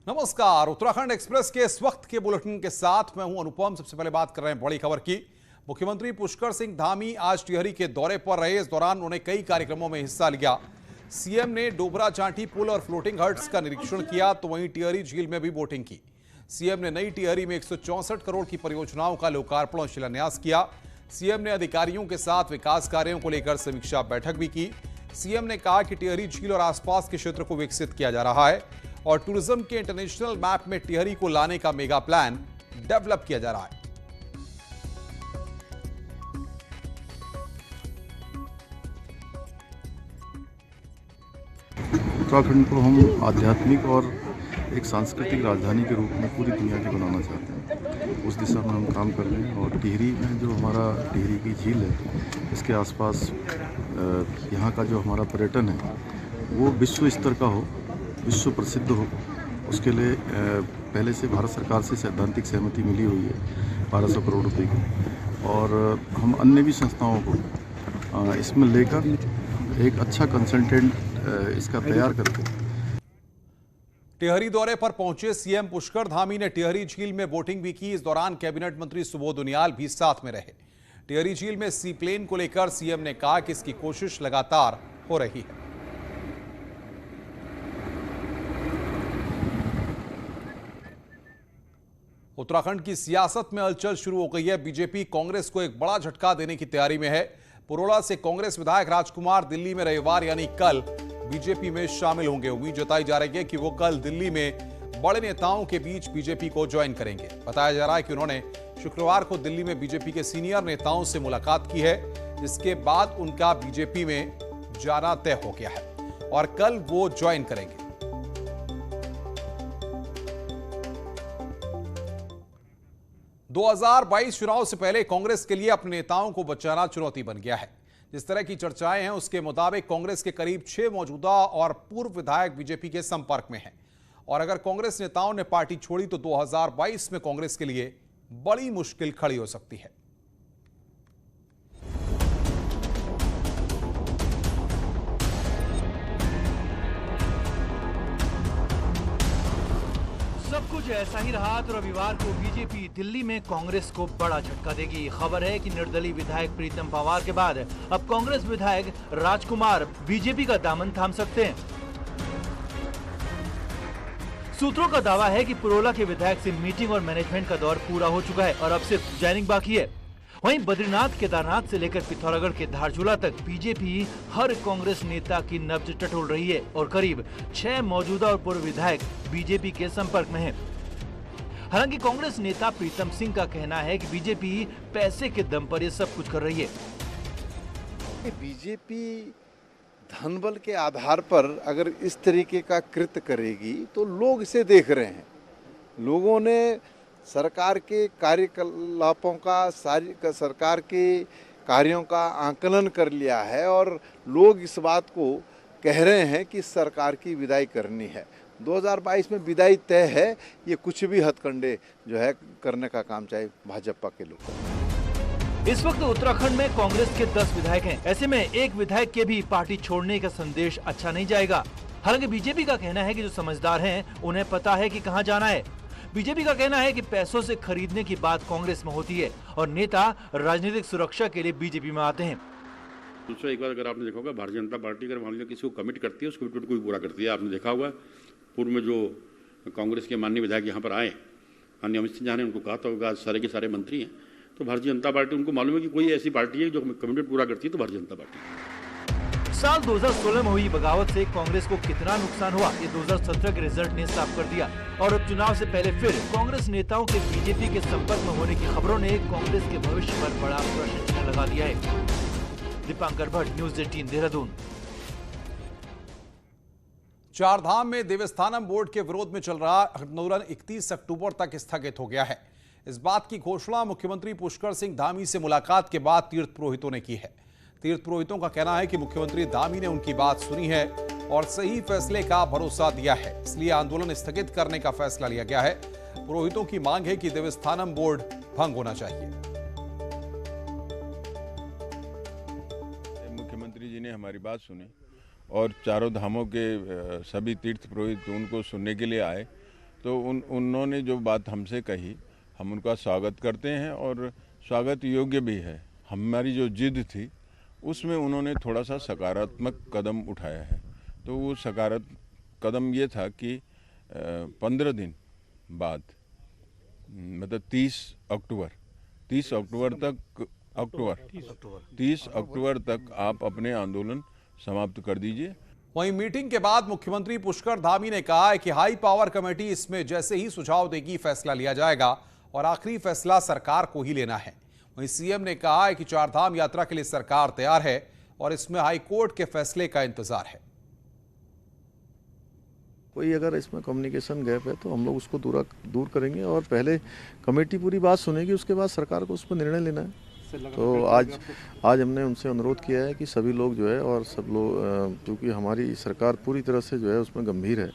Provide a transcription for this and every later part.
नमस्कार। उत्तराखंड एक्सप्रेस के इस वक्त के बुलेटिन के साथ मैं हूं अनुपम। सबसे पहले बात कर रहे हैं बड़ी खबर की। मुख्यमंत्री पुष्कर सिंह धामी आज टिहरी के दौरे पर रहे। इस दौरान उन्होंने कई कार्यक्रमों में हिस्सा लिया। सीएम ने डोबरा चांठी पुल और फ्लोटिंग हट्स का निरीक्षण किया तो वहीं टिहरी झील में भी बोटिंग की। सीएम ने नई टिहरी में 164 करोड़ की परियोजनाओं का लोकार्पण और शिलान्यास किया। सीएम ने अधिकारियों के साथ विकास कार्यों को लेकर समीक्षा बैठक भी की। सीएम ने कहा कि टिहरी झील और आसपास के क्षेत्र को विकसित किया जा रहा है और टूरिज्म के इंटरनेशनल मैप में टिहरी को लाने का मेगा प्लान डेवलप किया जा रहा है। उत्तराखंड को हम आध्यात्मिक और एक सांस्कृतिक राजधानी के रूप में पूरी दुनिया की बनाना चाहते हैं। उस दिशा में हम काम कर रहे हैं और टिहरी में जो हमारा टिहरी की झील है, इसके आसपास यहाँ का जो हमारा पर्यटन है वो विश्व स्तर का हो, विश्व प्रसिद्ध हो। उसके लिए पहले से भारत सरकार से सैद्धांतिक सहमति मिली हुई है 1200 करोड़ रुपए की, और हम अन्य भी संस्थाओं को इसमें लेकर एक अच्छा कंसल्टेंट इसका तैयार करके। टिहरी दौरे पर पहुंचे सीएम पुष्कर धामी ने टिहरी झील में बोटिंग भी की। इस दौरान कैबिनेट मंत्री सुबोध उनियाल भी साथ में रहे। टिहरी झील में सी प्लेन को लेकर सीएम ने कहा कि इसकी कोशिश लगातार हो रही है। उत्तराखंड की सियासत में हलचल शुरू हो गई है। बीजेपी कांग्रेस को एक बड़ा झटका देने की तैयारी में है। पुरोला से कांग्रेस विधायक राजकुमार दिल्ली में रविवार यानी कल बीजेपी में शामिल होंगे। उम्मीद जताई जा रही है कि वो कल दिल्ली में बड़े नेताओं के बीच बीजेपी को ज्वाइन करेंगे। बताया जा रहा है कि उन्होंने शुक्रवार को दिल्ली में बीजेपी के सीनियर नेताओं से मुलाकात की है, जिसके बाद उनका बीजेपी में जाना तय हो गया है और कल वो ज्वाइन करेंगे। दो 2022 चुनाव से पहले कांग्रेस के लिए अपने नेताओं को बचाना चुनौती बन गया है। जिस तरह की चर्चाएं हैं उसके मुताबिक कांग्रेस के करीब 6 मौजूदा और पूर्व विधायक बीजेपी के संपर्क में हैं और अगर कांग्रेस नेताओं ने पार्टी छोड़ी तो 2022 में कांग्रेस के लिए बड़ी मुश्किल खड़ी हो सकती है। सब कुछ ऐसा ही रहा तो रविवार को बीजेपी दिल्ली में कांग्रेस को बड़ा झटका देगी। खबर है कि निर्दलीय विधायक प्रीतम पंवार के बाद अब कांग्रेस विधायक राजकुमार बीजेपी का दामन थाम सकते हैं। सूत्रों का दावा है कि पुरोला के विधायक से मीटिंग और मैनेजमेंट का दौर पूरा हो चुका है और अब सिर्फ ज्वाइनिंग बाकी है। वहीं बद्रीनाथ, केदारनाथ से लेकर पिथौरागढ़ के धारचूला तक बीजेपी हर कांग्रेस नेता की नब्ज टटोल रही है और करीब 6 मौजूदा और पूर्व विधायक बीजेपी के संपर्क में हैं। हालांकि कांग्रेस नेता प्रीतम सिंह का कहना है कि बीजेपी पैसे के दम पर ये सब कुछ कर रही है। बीजेपी धनबल के आधार पर अगर इस तरीके का कृत्य करेगी तो लोग इसे देख रहे हैं। लोगों ने सरकार के कार्यकलापों का, सरकार के कार्यों का आकलन कर लिया है और लोग इस बात को कह रहे हैं कि सरकार की विदाई करनी है। 2022 में विदाई तय है। ये कुछ भी हथकंडे जो है करने का काम चाहे भाजपा के लोग। इस वक्त उत्तराखंड में कांग्रेस के 10 विधायक हैं। ऐसे में एक विधायक के भी पार्टी छोड़ने का संदेश अच्छा नहीं जाएगा। हालांकि बीजेपी का कहना है कि जो समझदार हैं उन्हें पता है कि कहां जाना है। बीजेपी का कहना है कि पैसों से खरीदने की बात कांग्रेस में होती है और नेता राजनीतिक सुरक्षा के लिए बीजेपी में आते हैं। दूसरा, एक बार अगर आपने देखा होगा, भारतीय जनता पार्टी अगर मान लो किसी को कमिट करती है, उस कमिटमेंट को भी पूरा करती है। आपने देखा होगा पूर्व में जो कांग्रेस के माननीय विधायक यहाँ पर आए, माननीय अमित सिंह ने उनको कहा था, आज सारे के सारे मंत्री हैं, तो भारतीय जनता पार्टी, उनको मालूम है कि कोई ऐसी पार्टी है जो कमिटमेंट पूरा करती है तो भारतीय जनता पार्टी। साल 2016 में हुई बगावत से कांग्रेस को कितना नुकसान हुआ, ये 2017 के रिजल्ट ने साफ कर दिया और अब चुनाव से पहले फिर कांग्रेस नेताओं के बीजेपी के संपर्क में होने की खबरों ने कांग्रेस के भविष्य पर बड़ा प्रश्न चिन्ह लगा दिया है। दीपांकर भट्ट, न्यूज़ 18, देहरादून। चारधाम में देवस्थानम बोर्ड के विरोध में चल रहा आंदोलन 31 अक्टूबर तक स्थगित हो गया है। इस बात की घोषणा मुख्यमंत्री पुष्कर सिंह धामी से मुलाकात के बाद तीर्थ पुरोहितों ने की है। तीर्थ पुरोहितों का कहना है कि मुख्यमंत्री धामी ने उनकी बात सुनी है और सही फैसले का भरोसा दिया है, इसलिए आंदोलन स्थगित करने का फैसला लिया गया है। पुरोहितों की मांग है कि देवस्थानम बोर्ड भंग होना चाहिए। मुख्यमंत्री जी ने हमारी बात सुनी और चारों धामों के सभी तीर्थ पुरोहित उनको सुनने के लिए आए तो उन्होंने जो बात हमसे कही हम उनका स्वागत करते हैं और स्वागत योग्य भी है। हमारी जो जिद थी उसमें उन्होंने थोड़ा सा सकारात्मक कदम उठाया है। तो वो सकारात्मक कदम ये था कि 15 दिन बाद मतलब 30 अक्टूबर तक आप अपने आंदोलन समाप्त कर दीजिए। वहीं मीटिंग के बाद मुख्यमंत्री पुष्कर धामी ने कहा है कि हाई पावर कमेटी इसमें जैसे ही सुझाव देगी फैसला लिया जाएगा और आखिरी फैसला सरकार को ही लेना है। वहीं सीएम ने कहा है कि चारधाम यात्रा के लिए सरकार तैयार है और इसमें हाई कोर्ट के फैसले का इंतजार है। कोई अगर इसमें कम्युनिकेशन गैप है तो हम लोग उसको दूर करेंगे और पहले कमेटी पूरी बात सुनेगी, उसके बाद सरकार को उस पर निर्णय लेना है। तो आज हमने उनसे अनुरोध किया है कि सभी लोग जो है और सब लोग, क्योंकि हमारी सरकार पूरी तरह से जो है उसमें गंभीर है।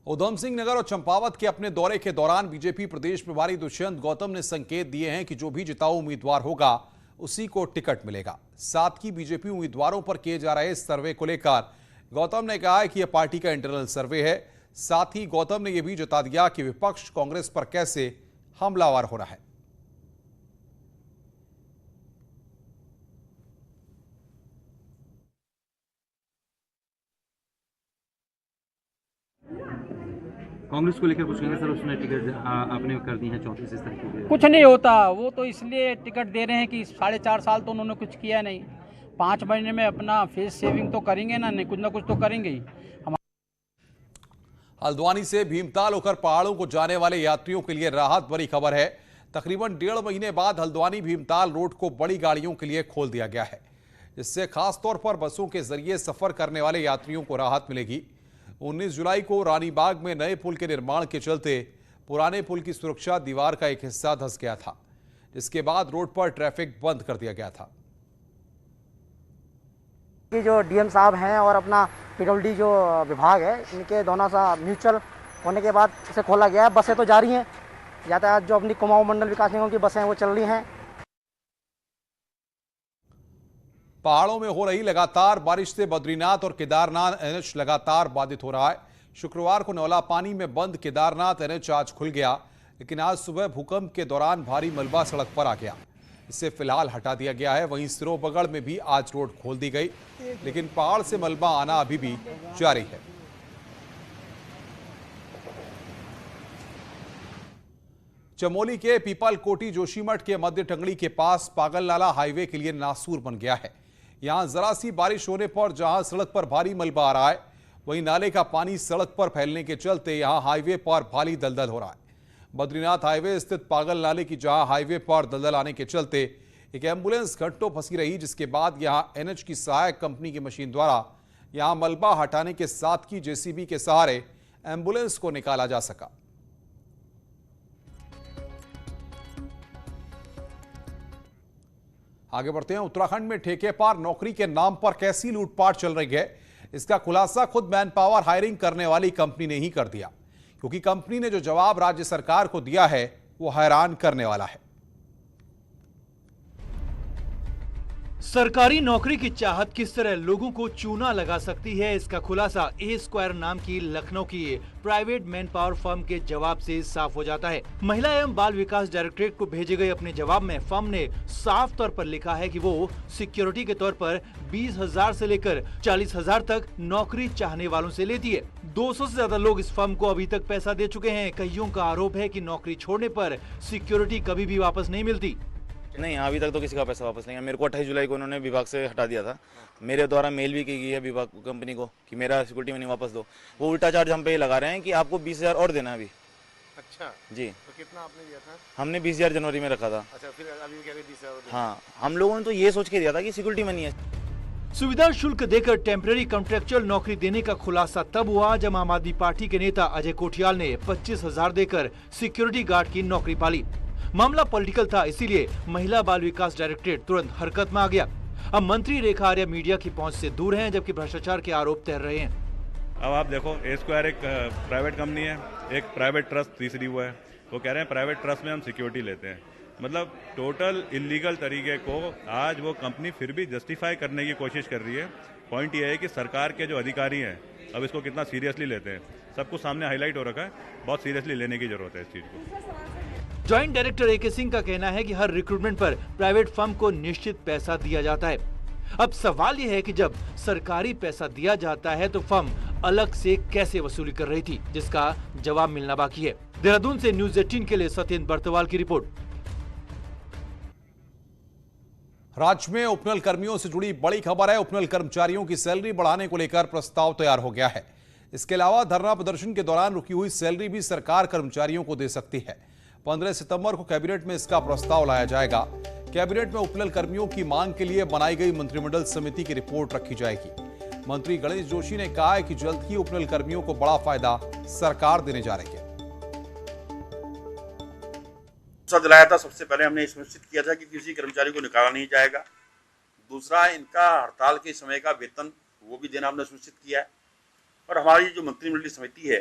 उधम सिंह नगर और चंपावत के अपने दौरे के दौरान बीजेपी प्रदेश प्रभारी दुष्यंत गौतम ने संकेत दिए हैं कि जो भी जिताऊ उम्मीदवार होगा उसी को टिकट मिलेगा। साथ ही बीजेपी उम्मीदवारों पर किए जा रहे सर्वे को लेकर गौतम ने कहा है कि यह पार्टी का इंटरनल सर्वे है। साथ ही गौतम ने यह भी जता दिया कि विपक्ष कांग्रेस पर कैसे हमलावर हो रहा है। कांग्रेस को लेकर पूछेंगे सर, उसने टिकट आपने कर दी है 34 तारीख को। कुछ नहीं होता, वो तो इसलिए टिकट दे रहे हैं कि 4.5 साल तो उन्होंने कुछ किया नहीं। 5 महीने में अपना फेस सेविंग तो करेंगे ना कुछ तो करेंगे ही। हल्द्वानी से भीमताल होकर पहाड़ों को जाने वाले यात्रियों के लिए राहत भरी खबर है। तकरीबन 1.5 महीने बाद हल्द्वानी भीमताल रोड को बड़ी गाड़ियों के लिए खोल दिया गया है, जिससे खासतौर पर बसों के जरिए सफर करने वाले यात्रियों को राहत मिलेगी। 19 जुलाई को रानीबाग में नए पुल के निर्माण के चलते पुराने पुल की सुरक्षा दीवार का एक हिस्सा धंस गया था, जिसके बाद रोड पर ट्रैफिक बंद कर दिया गया था। कि जो डीएम साहब हैं और अपना पीडब्ल्यूडी जो विभाग है, इनके दोनों सा म्यूचुअल होने के बाद इसे खोला गया है। बसें तो जा रही हैं, यातायात जो अपनी कुमाऊं मंडल विकास निगम की बसें वो चल रही हैं। पहाड़ों में हो रही लगातार बारिश से बद्रीनाथ और केदारनाथ एनएच लगातार बाधित हो रहा है। शुक्रवार को नौला पानी में बंद केदारनाथ एनएच आज खुल गया, लेकिन आज सुबह भूकंप के दौरान भारी मलबा सड़क पर आ गया। इसे फिलहाल हटा दिया गया है। वहीं सिरोबगढ़ में भी आज रोड खोल दी गई, लेकिन पहाड़ से मलबा आना अभी भी जारी है। चमोली के पीपल कोटी जोशीमठ के मध्य टंगड़ी के पास पागल नाला हाईवे के लिए नासूर बन गया है। यहां जरा सी बारिश होने पर जहां सड़क पर भारी मलबा आ रहा है, वहीं नाले का पानी सड़क पर फैलने के चलते यहां हाईवे पर भारी दलदल हो रहा है। बद्रीनाथ हाईवे स्थित पागल नाले की जहां हाईवे पर दलदल आने के चलते एक एम्बुलेंस घंटों फंसी रही, जिसके बाद यहां एनएच की सहायक कंपनी की मशीन द्वारा यहां मलबा हटाने के साथ की जेसीबी के सहारे एम्बुलेंस को निकाला जा सका। आगे बढ़ते हैं। उत्तराखंड में ठेके पर नौकरी के नाम पर कैसी लूटपाट चल रही है, इसका खुलासा खुद मैन पावर हायरिंग करने वाली कंपनी ने ही कर दिया, क्योंकि कंपनी ने जो जवाब राज्य सरकार को दिया है वो हैरान करने वाला है। सरकारी नौकरी की चाहत किस तरह लोगों को चूना लगा सकती है, इसका खुलासा ए स्क्वायर नाम की लखनऊ की प्राइवेट मैन पावर फर्म के जवाब से साफ हो जाता है। महिला एवं बाल विकास डायरेक्टरेट को भेजे गए अपने जवाब में फर्म ने साफ तौर पर लिखा है कि वो सिक्योरिटी के तौर पर 20,000 से लेकर 40,000 तक नौकरी चाहने वालों से लेती है। 200 से ज्यादा लोग इस फर्म को अभी तक पैसा दे चुके हैं। कईयों का आरोप है कि नौकरी छोड़ने पर सिक्योरिटी कभी भी वापस नहीं मिलती। नहीं, अभी तक तो किसी का पैसा वापस नहीं है। मेरे को 28 जुलाई को उन्होंने विभाग से हटा दिया था। मेरे द्वारा मेल भी की गई है विभाग कंपनी को कि मेरा सिक्योरिटी मनी वापस दो। वो उल्टा चार्ज हम पे लगा रहे हैं कि आपको 20,000 और देना है अभी। अच्छा जी, तो कितना आपने दिया था? हमने 20,000 जनवरी में रखा था। अच्छा, फिर अभी क्या 20,000? हाँ, हम लोगों ने तो ये सोच के दिया था कि सिक्योरिटी मनी है। सुविधा शुल्क देकर टेम्पररी कॉन्ट्रेक्चुअल नौकरी देने का खुलासा तब हुआ जब आम आदमी पार्टी के नेता अजय कोठियाल ने 25,000 देकर सिक्योरिटी गार्ड की नौकरी पाली। मामला पॉलिटिकल था, इसीलिए महिला बाल विकास डायरेक्टरेट तुरंत हरकत में आ गया। अब मंत्री रेखा आर्या मीडिया की पहुंच से दूर हैं, जबकि भ्रष्टाचार के आरोप तैर रहे हैं। अब आप देखो, ए स्क्वायर एक प्राइवेट कंपनी है, एक प्राइवेट ट्रस्ट तीसरी वो है। वो कह रहे हैं प्राइवेट ट्रस्ट में हम सिक्योरिटी लेते हैं। मतलब टोटल इलीगल तरीके को आज वो कंपनी फिर भी जस्टिफाई करने की कोशिश कर रही है। पॉइंट ये है कि सरकार के जो अधिकारी हैं अब इसको कितना सीरियसली लेते हैं। सब कुछ सामने हाईलाइट हो रखा है, बहुत सीरियसली लेने की जरूरत है इस चीज़ को। जॉइंट डायरेक्टर AK सिंह का कहना है कि हर रिक्रूटमेंट पर प्राइवेट फर्म को निश्चित पैसा दिया जाता है। अब सवाल यह है कि जब सरकारी पैसा दिया जाता है तो फर्म अलग से कैसे वसूली कर रही थी, जिसका जवाब मिलना बाकी है। देहरादून से न्यूज़ 18 के लिए सत्येंद्र बर्तवाल की रिपोर्ट। राज्य में उपनल कर्मियों से जुड़ी बड़ी खबर है। उपनल कर्मचारियों की सैलरी बढ़ाने को लेकर प्रस्ताव तैयार हो गया है। इसके अलावा धरना प्रदर्शन के दौरान रुकी हुई सैलरी भी सरकार कर्मचारियों को दे सकती है। 15 सितंबर को कैबिनेट में इसका प्रस्ताव लाया जाएगा। कैबिनेट में उपनल कर्मियों की मांग के लिए बनाई गई मंत्रिमंडल समिति की रिपोर्ट रखी जाएगी। मंत्री गणेश जोशी ने कहा है कि जल्द ही उपनल कर्मियों को बड़ा फायदा सरकार देने जा रही है। दिलाया था, सबसे पहले हमने सुनिश्चित किया था कि किसी कर्मचारी को निकाला नहीं जाएगा। दूसरा, इनका हड़ताल के समय का वेतन वो भी देना हमने सुनिश्चित किया है। और हमारी जो मंत्रिमंडलीय समिति है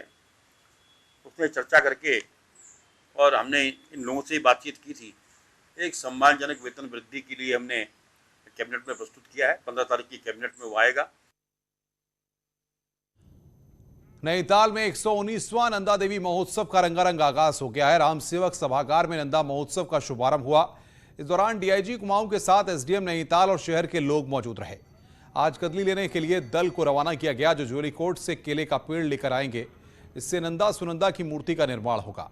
उसने चर्चा करके और हमने इन लोगों से बातचीत की थी, एक सम्मानजनक वेतन वृद्धि के लिए हमने कैबिनेट में प्रस्तुत किया है। 15 तारीख की कैबिनेट में वो आएगा। नैनीताल में 119वां नंदा देवी महोत्सव का रंगारंग आगाज हो गया है। रामसेवक सभागार में नंदा महोत्सव का शुभारंभ हुआ। इस दौरान DIG कुमाऊं के साथ SDM नैनीताल और शहर के लोग मौजूद रहे। आज कदली लेने के लिए दल को रवाना किया गया, जो ज्वेलीकोट से केले का पेड़ लेकर आएंगे। इससे नंदा सुनंदा की मूर्ति का निर्माण होगा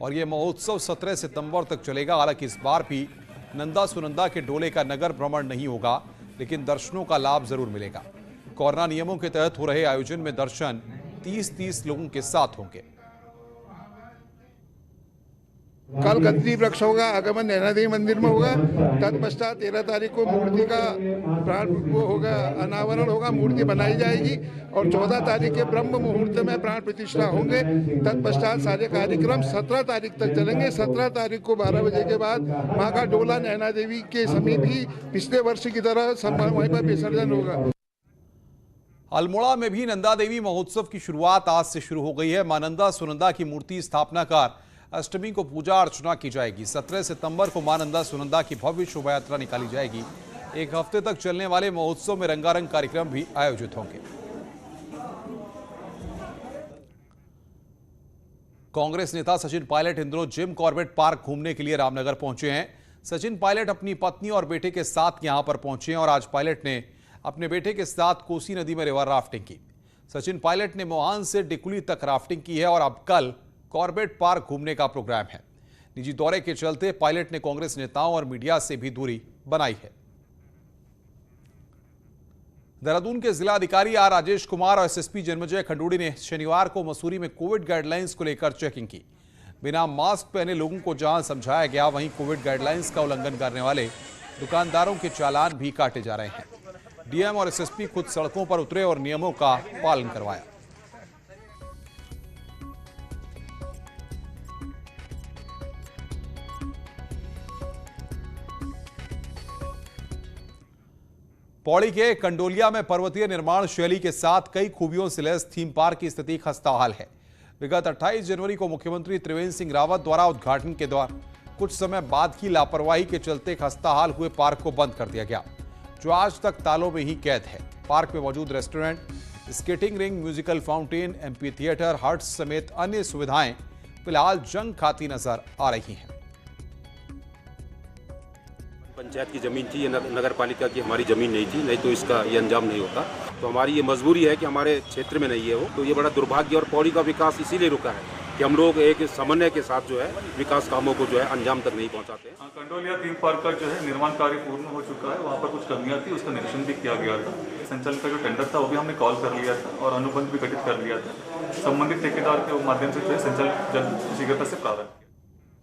और यह महोत्सव 17 सितंबर तक चलेगा। हालांकि इस बार भी नंदा सुनंदा के डोले का नगर भ्रमण नहीं होगा, लेकिन दर्शनों का लाभ जरूर मिलेगा। कोरोना नियमों के तहत हो रहे आयोजन में दर्शन 30-30 लोगों के साथ होंगे। कल गद्दी वृक्ष होगा, आगमन नैना देवी मंदिर में होगा। तत्पश्चात 13 तारीख को मूर्ति का प्राण वो होगा, अनावरण होगा, मूर्ति बनाई जाएगी और 14 तारीख के ब्रह्म मुहूर्त में प्राण प्रतिष्ठा होंगे। तत्पश्चात सारे कार्यक्रम 17 तारीख तक चलेंगे। 17 तारीख को 12 बजे के बाद मां का डोला नैना देवी के समीप ही पिछले वर्ष की तरह वहीं पर विसर्जन होगा। अल्मोड़ा में भी नंदा देवी महोत्सव की शुरुआत आज से शुरू हो गई है। मां नंदा सुनंदा की मूर्ति स्थापना कर अष्टमी को पूजा अर्चना की जाएगी। 17 सितंबर को मां नंदा सुनंदा की भव्य शोभा यात्रा निकाली जाएगी। एक हफ्ते तक चलने वाले महोत्सव में रंगारंग कार्यक्रम भी आयोजित होंगे। कांग्रेस नेता सचिन पायलट इन दिनों जिम कॉर्बेट पार्क घूमने के लिए रामनगर पहुंचे हैं। सचिन पायलट अपनी पत्नी और बेटे के साथ यहां पर पहुंचे हैं और आज पायलट ने अपने बेटे के साथ कोसी नदी में रिवर राफ्टिंग की। सचिन पायलट ने मोहान से डिकुली तक राफ्टिंग की है और अब कल कॉर्बेट पार्क घूमने का प्रोग्राम है। निजी दौरे के चलते पायलट ने कांग्रेस नेताओं और मीडिया से भी दूरी बनाई है। देहरादून के जिलाधिकारी आर राजेश कुमार और SSP जन्मजय खंडूड़ी ने शनिवार को मसूरी में कोविड गाइडलाइंस को लेकर चेकिंग की। बिना मास्क पहने लोगों को जहां समझाया गया, वहीं कोविड गाइडलाइंस का उल्लंघन करने वाले दुकानदारों के चालान भी काटे जा रहे हैं। DM और SSP खुद सड़कों पर उतरे और नियमों का पालन करवाया। पौड़ी के कंडोलिया में पर्वतीय निर्माण शैली के साथ कई खूबियों से लैस थीम पार्क की स्थिति खस्ताहाल है। विगत 28 जनवरी को मुख्यमंत्री त्रिवेंद्र सिंह रावत द्वारा उद्घाटन के दौरान कुछ समय बाद की लापरवाही के चलते खस्ताहाल हुए पार्क को बंद कर दिया गया, जो आज तक तालों में ही कैद है। पार्क में मौजूद restaurant, skating ring, musical fountain, amphi theatre, huts समेत अन्य सुविधाएं फिलहाल जंग खाती नजर आ रही हैं। पंचायत की जमीन थी, ये नगर पालिका की हमारी जमीन नहीं थी, नहीं तो इसका ये अंजाम नहीं होता। तो हमारी ये मजबूरी है कि हमारे क्षेत्र में नहीं है वो, तो ये बड़ा दुर्भाग्य। और पौड़ी का विकास इसीलिए रुका है कि हम लोग एक समन्वय के साथ जो है विकास कामों को जो है अंजाम तक नहीं पहुंचाते। कंडोलिया थीम पार्क का जो है निर्माण कार्य पूर्ण हो चुका है। वहाँ पर कुछ कमियां थी, उसका निरीक्षण भी किया गया था। संचालन का जो टेंडर था वो भी हमने कॉल कर लिया था और अनुबंध भी गठित कर लिया था। संबंधित ठेकेदार के माध्यम से जो है संचालन जल्द शीघ्रता से प्रारंभ।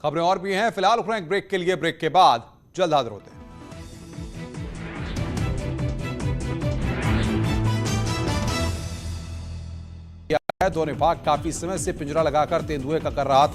खबरें और भी हैं, फिलहाल रुकना एक ब्रेक के लिए। ब्रेक के बाद जल्द हाजिर होते हैं। वन विभाग काफी समय से पिंजरा लगाकर तेंदुए का कर रहा था